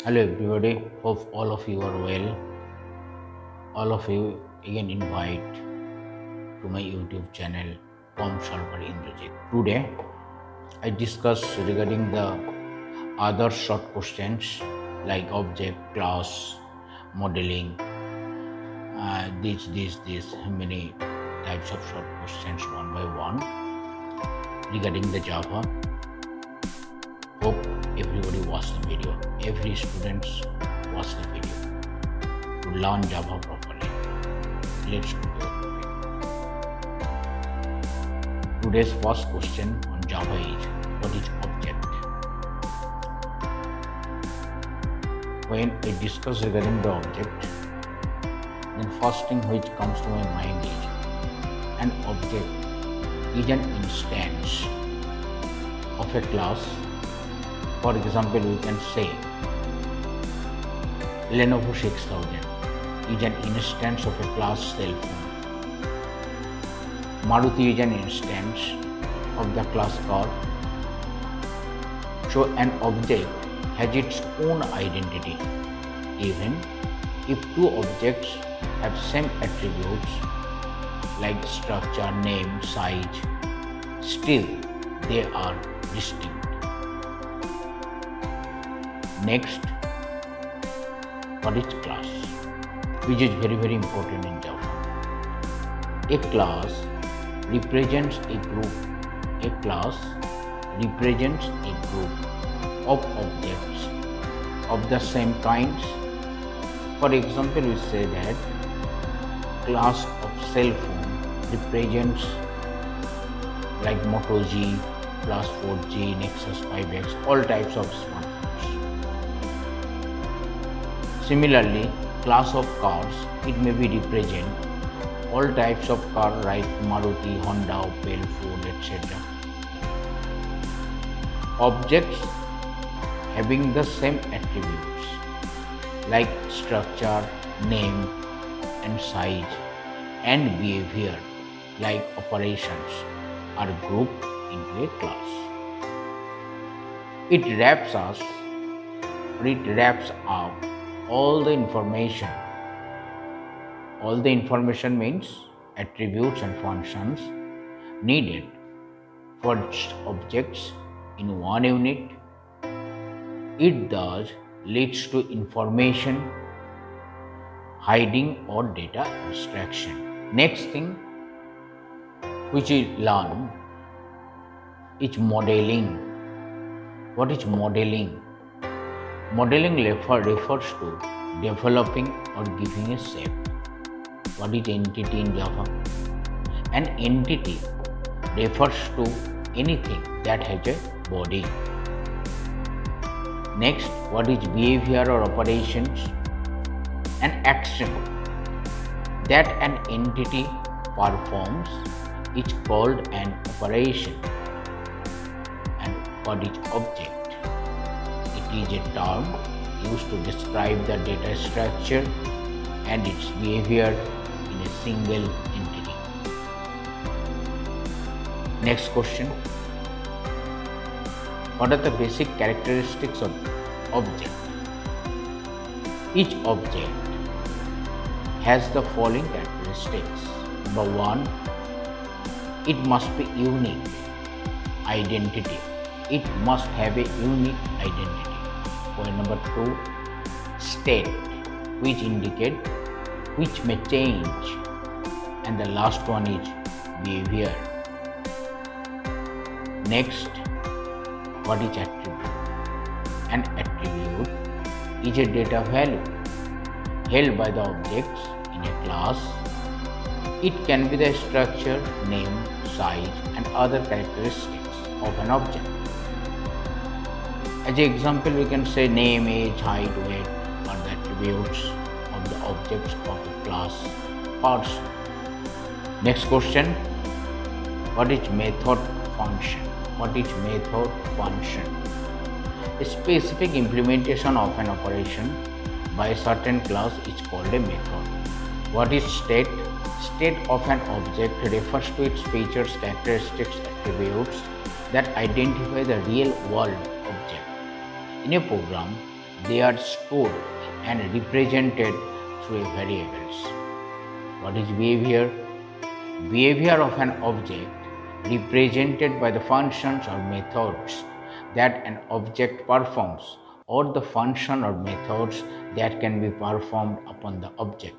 Hello everybody, hope all of you are well. All of you again invite to my YouTube channel Tom Solver Indrajit. Today I discuss regarding the other short questions like object, class, modeling, these many types of short questions one by one regarding the Java. Hope everybody watch the video. Every students watch the video to learn Java properly. Let's go to the topic. Today's first question on Java is what is object? When I discuss regarding the object, then first thing which comes to my mind is an object is an instance of a class. For example, we can say Lenovo 6000 is an instance of a class cell phone. Maruti is an instance of the class car. So an object has its own identity. Even if two objects have same attributes like structure, name, size, still they are distinct. Next, what is class? Which is very important in Java. A class represents a group. A class represents a group of objects of the same kinds. For example, we say that class of cell phone represents like Moto G, Plus 4G, Nexus 5X, all types of smartphones. Similarly, class of cars, it may be represent all types of car like Maruti, Honda, Opel, Ford, etc. Objects having the same attributes like structure, name and size and behavior like operations are grouped into a class. It wraps up all the information. All the information means attributes and functions needed for objects in one unit. It thus leads to information hiding or data abstraction. Next thing which we learn is modeling. What is modeling? Modeling refers to developing or giving a shape. What is entity in Java? An entity refers to anything that has a body. Next, what is behavior or operations? An action that an entity performs is called an operation. And what is object? It is a term used to describe the data structure and its behavior in a single entity. Next question. What are the basic characteristics of object? Each object has the following characteristics. Number one, it must be unique identity. It must have a unique identity. Point number two, state, which indicate which may change. And the last one is behavior. Next, what is attribute? An attribute is a data value held by the objects in a class. It can be the structure, name, size and other characteristics of an object. As an example, we can say name, age, height, weight are the attributes of the objects of a class person. Next question, what is method function? What is method function? A specific implementation of an operation by a certain class is called a method. What is state? State of an object refers to its features, characteristics, attributes that identify the real world object. In a program, They are stored and represented through variables. What is behavior? Behavior of an object represented by the functions or methods that an object performs, or the function or methods that can be performed upon the object.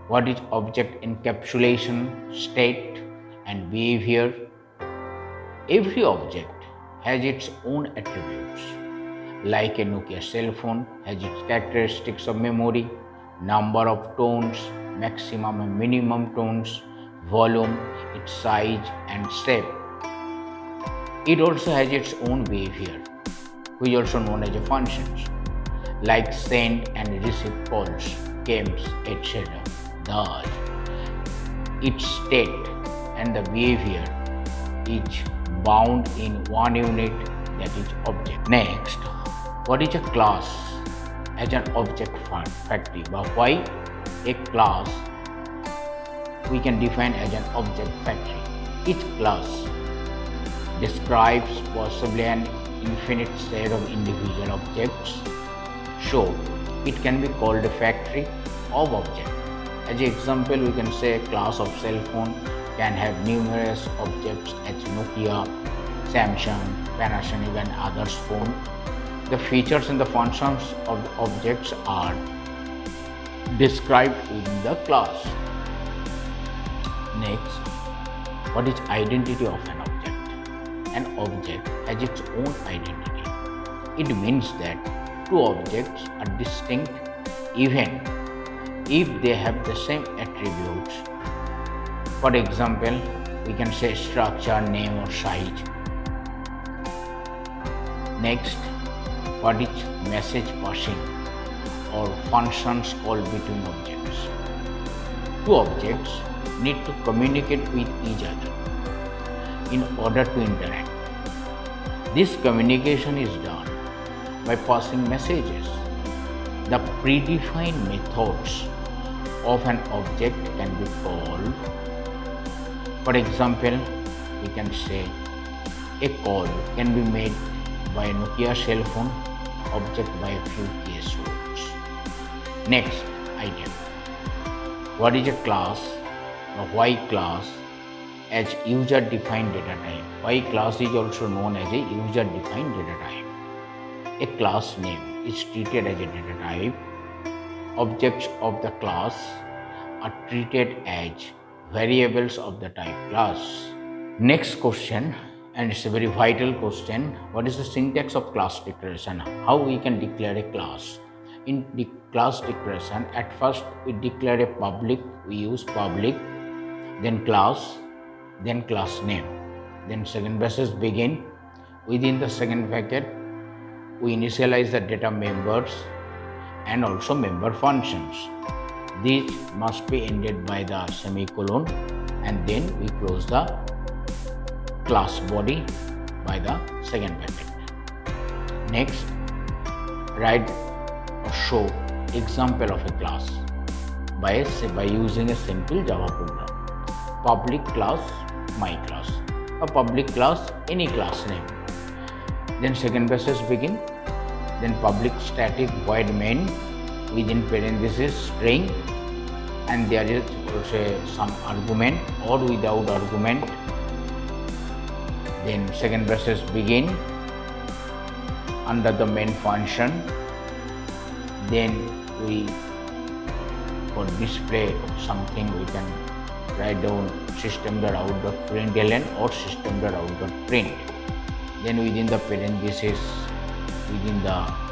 What is object encapsulation, state, and behavior? Every object has its own attributes. Like a Nokia cell phone has its characteristics of memory, number of tones, maximum and minimum tones, volume, its size and shape. It also has its own behavior, which is also known as functions, like send and receive calls, games, etc. Thus, its state and the behavior is bound in one unit, that is object. Next, what is a class as an object factory? But why a class we can define as an object factory? Each class describes possibly an infinite set of individual objects, so it can be called a factory of objects. As an example, we can say a class of cell phone can have numerous objects as Nokia, Samsung, Panasonic and others phone. The features and the functions of the objects are described within the class. Next, what is identity of an object? An object has its own identity. It means that two objects are distinct even if they have the same attributes. For example, we can say structure, name or size. Next, what is message passing or functions called between objects? Two objects need to communicate with each other in order to interact. This communication is done by passing messages. The predefined methods of an object can be called, for example, we can say a call can be made by a Nokia cell phone object by a few keystrokes. Next item. What is a class? Or why class? As user defined data type. Why class is also known as a user defined data type. A class name is treated as a data type. Objects of the class are treated as variables of the type class. Next question, and it's a very vital question. What is the syntax of class declaration? How we can declare a class? In the class declaration, at first we declare a public, we use public, then class name, then second braces begin. Within the second bracket, we initialize the data members and also member functions. These must be ended by the semicolon, and then we close the class body by the second bracket. Next, write or show example of a class by using a simple Java program. Public class, my class. A public class, any class name. Then second braces begin. Then public static void main, within parenthesis string, and there is also some argument or without argument. Then second braces begin under the main function. Then we for display something we can write down system.out.println or system.out.print. Then within the parenthesis, within the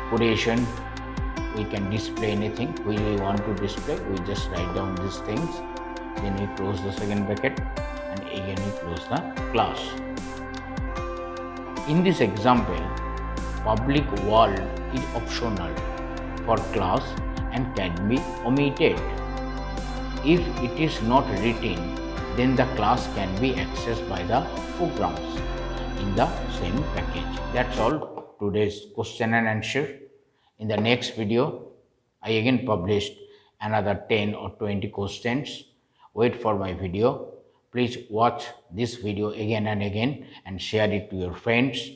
quotation, we can display anything we want to display. We just write down these things. Then we close the second bracket and again we close the class. In this example, public world is optional for class and can be omitted. If it is not written, then the class can be accessed by the programs in the same package. That's all today's question and answer. In the next video, I again published another 10 or 20 questions. Wait for my video. Please watch this video again and again and share it to your friends.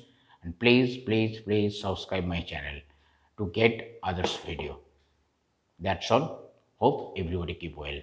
And please subscribe my channel to get others video. That's all. Hope everybody keep well.